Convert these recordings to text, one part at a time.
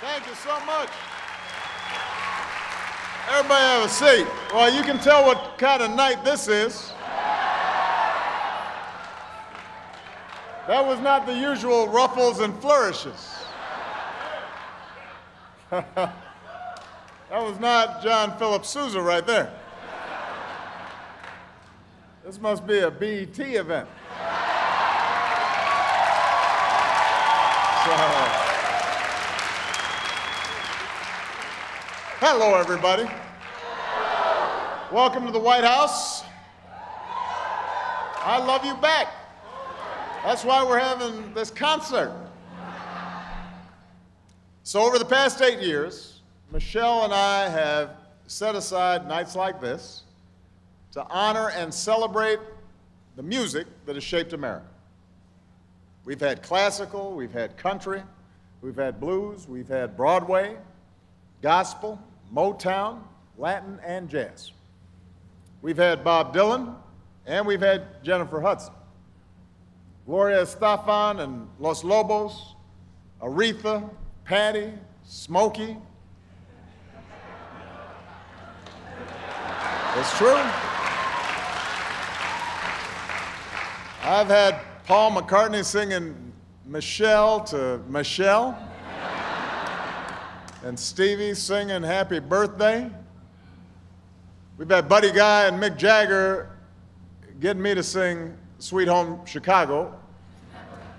Thank you so much. Everybody have a seat. Well, you can tell what kind of night this is. That was not the usual ruffles and flourishes. That was not John Philip Sousa right there. This must be a BET event. Hello, everybody. Welcome to the White House. I love you back. That's why we're having this concert. So over the past 8 years, Michelle and I have set aside nights like this to honor and celebrate the music that has shaped America. We've had classical, we've had country, we've had blues, we've had Broadway, gospel, Motown, Latin, and jazz. We've had Bob Dylan, and we've had Jennifer Hudson. Gloria, Estefan, and Los Lobos, Aretha, Patti, Smokey. It's true. I've had Paul McCartney singing Michelle to Michelle, and Stevie singing Happy Birthday. We've had Buddy Guy and Mick Jagger getting me to sing Sweet Home Chicago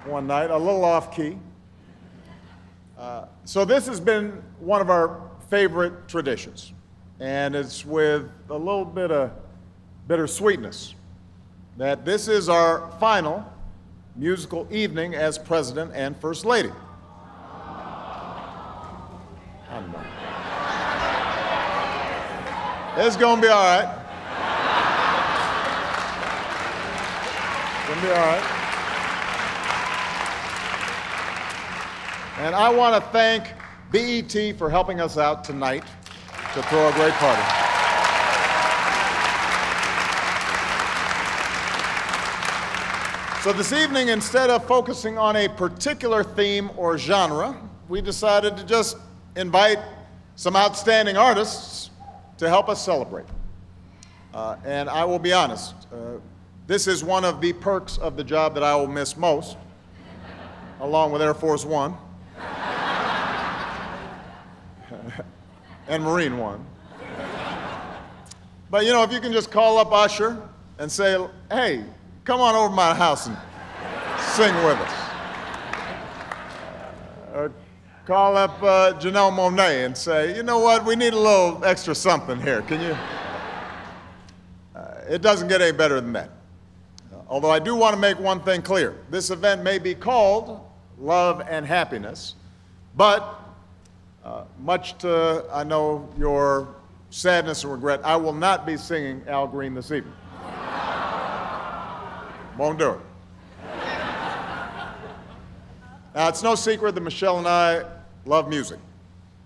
one night, a little off key. So this has been one of our favorite traditions, and it's with a little bit of bittersweetness that this is our final musical evening as President and First Lady. It's gonna be all right. It's gonna be all right. And I want to thank BET for helping us out tonight to throw a great party. So this evening, instead of focusing on a particular theme or genre, we decided to just invite some outstanding artists to help us celebrate. And I will be honest, this is one of the perks of the job that I will miss most, along with Air Force One and Marine One. But you know, if you can just call up Usher and say, hey, come on over to my house and sing with us. Or call up Janelle Monáe and say, you know what, we need a little extra something here. Can you? It doesn't get any better than that. Although I do want to make one thing clear. This event may be called Love and Happiness, but much to, I know, your sadness and regret, I will not be singing Al Green this evening. Won't do it. Now, it's no secret that Michelle and I love music,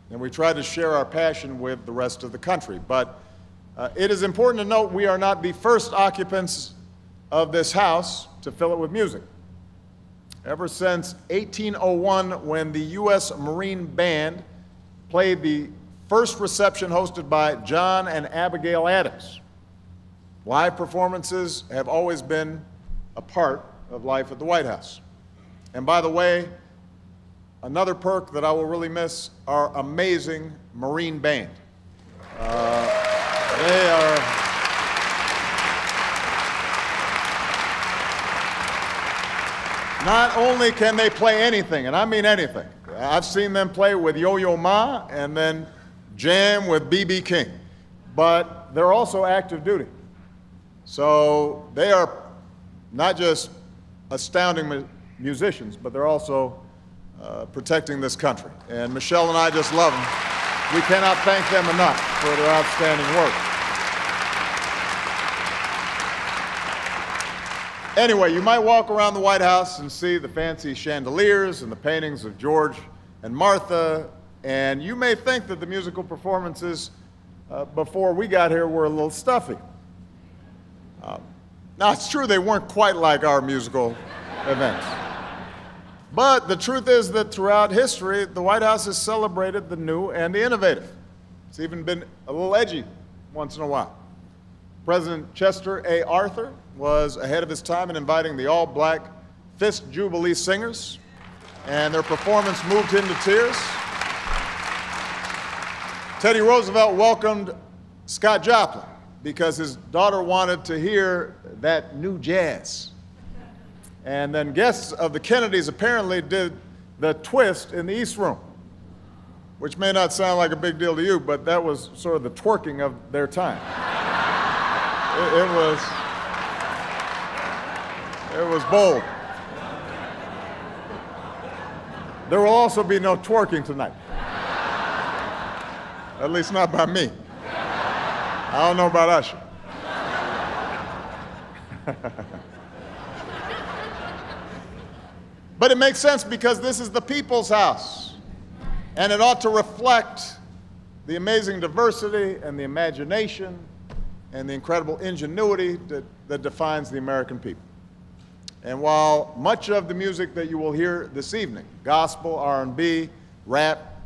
and we try to share our passion with the rest of the country. But it is important to note we are not the first occupants of this house to fill it with music. Ever since 1801, when the U.S. Marine Band played the first reception hosted by John and Abigail Adams, live performances have always been a part of life at the White House. And by the way, another perk that I will really miss, our amazing Marine Band. They are not only can they play anything, and I mean anything. I've seen them play with Yo-Yo Ma and then jam with B.B. King, but they're also active duty. So they are not just astounding musicians, but they're also protecting this country. And Michelle and I just love them. We cannot thank them enough for their outstanding work. Anyway, you might walk around the White House and see the fancy chandeliers and the paintings of George and Martha, and you may think that the musical performances before we got here were a little stuffy. Now, it's true they weren't quite like our musical events. But the truth is that throughout history, the White House has celebrated the new and the innovative. It's even been a little edgy once in a while. President Chester A. Arthur was ahead of his time in inviting the all-black Fisk Jubilee Singers, and their performance moved him to tears. Teddy Roosevelt welcomed Scott Joplin because his daughter wanted to hear that new jazz. And then guests of the Kennedys apparently did the twist in the East Room, which may not sound like a big deal to you, but that was sort of the twerking of their time. It was bold. There will also be no twerking tonight. At least not by me. I don't know about Usher. But it makes sense because this is the people's house, and it ought to reflect the amazing diversity and the imagination and the incredible ingenuity that defines the American people. And while much of the music that you will hear this evening, gospel, R&B, rap,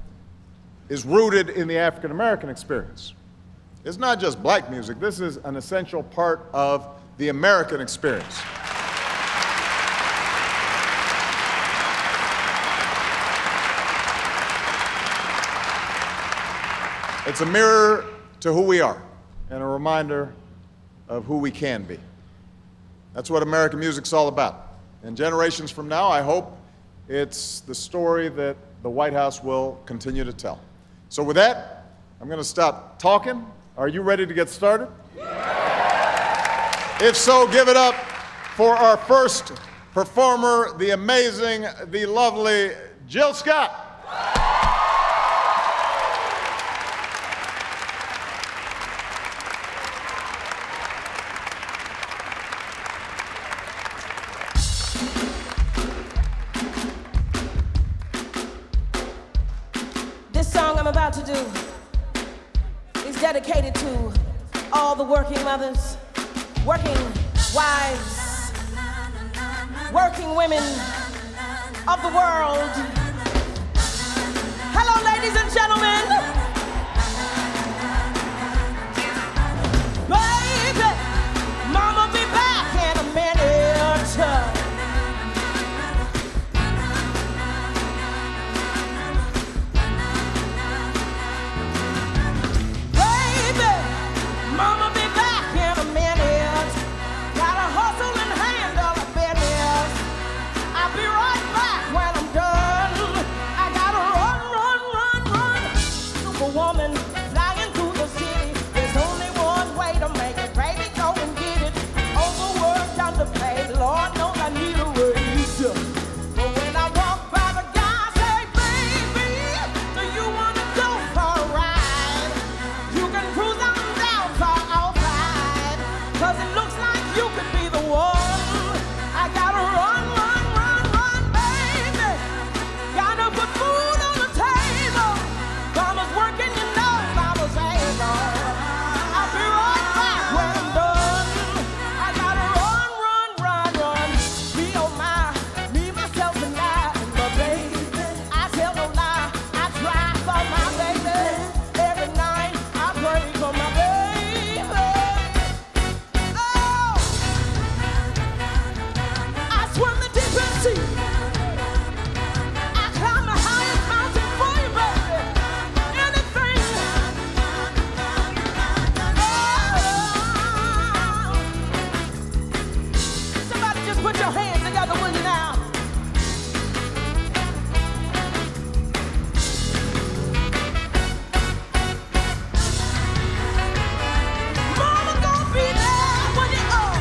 is rooted in the African American experience, it's not just black music. This is an essential part of the American experience. It's a mirror to who we are and a reminder of who we can be. That's what American music's all about. And generations from now, I hope it's the story that the White House will continue to tell. So with that, I'm going to stop talking. Are you ready to get started? Yeah. If so, give it up for our first performer, the amazing, the lovely Jill Scott. About to do is dedicated to all the working mothers, working wives, working women of the world. Hello, ladies and gentlemen. Baby, mama be back in a minute. Mama be back in a minute. Gotta hustle and handle a business. I'll be right back when I'm done. I gotta run. Superwoman flying through the city. There's only one way to make it. Baby, go and get it. Overworked, underpaid. Lord knows I need a raise. But when I walk by the guy, I say, baby, do you wanna go for a ride? You can cruise on. Cause it looks like you could be the one. I gotta run, baby. Gotta put food on the table. Mama's working, you know mama's able. I'll be right back when I'm done. I gotta run. Me oh my, me, myself and I. But baby, I tell no lie. I try for my baby. Every night I pray for my baby. Put your hands together, will you now? Mama gonna be there when you're up.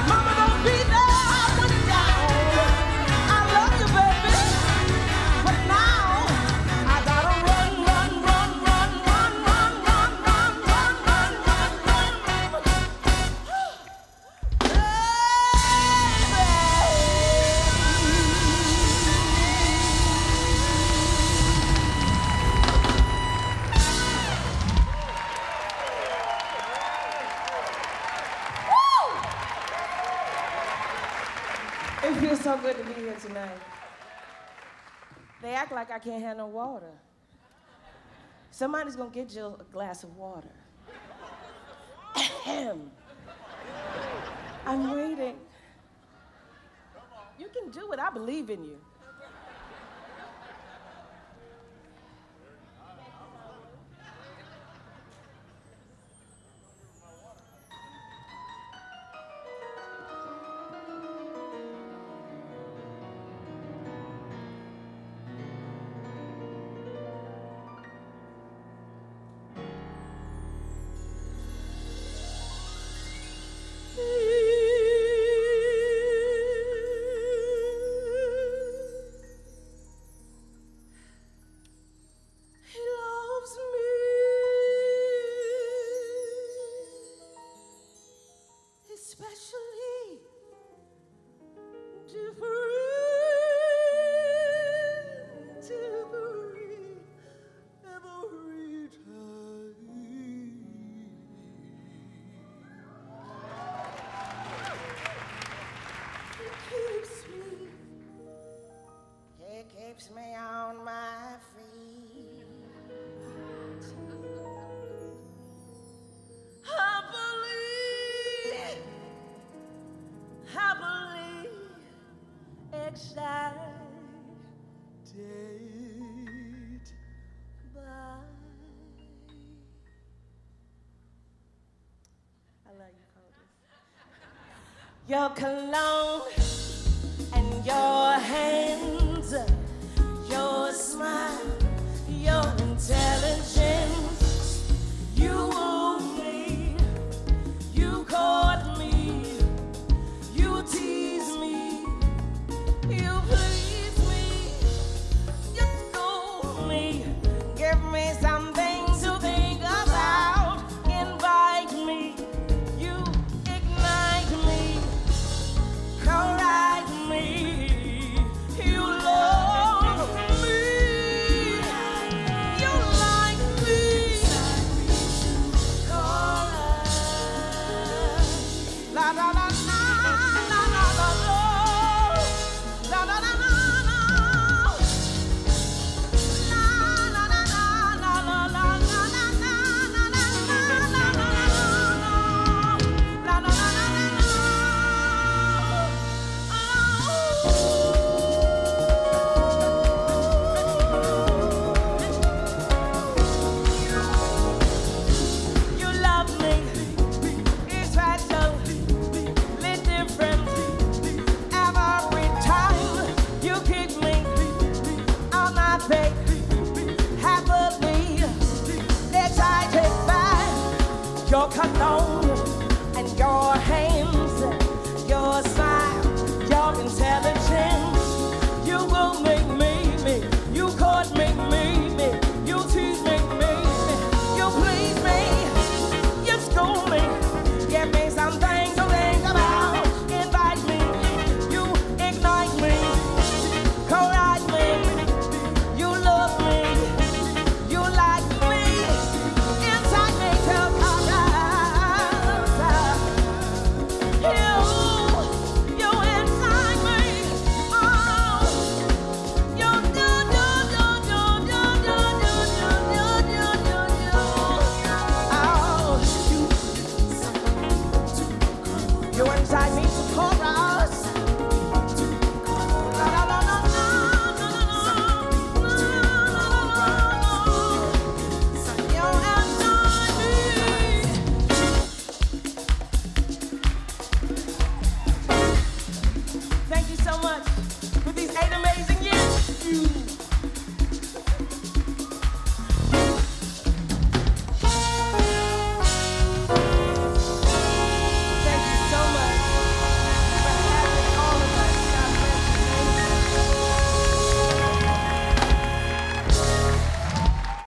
Mama gonna be there when you're down. I love you, baby. But now I gotta run. It feels so good to be here tonight. They act like I can't have no water. Somebody's gonna get you a glass of water. I'm waiting. You can do it, I believe in you. Keeps me on my feet. Happily excited by. I love you, Curtis. Your cologne and your hands, your smile, your intelligence. You wooed me, you caught me, you tease me, you please me, you school me, give me something to think about, invite me, you ignite me, correct me, you love me, you like me, correct. La la la la la la la la la la la la la. You love me, it's totally different. Every time you kick me on my face, happily excited by your cologne and your hand.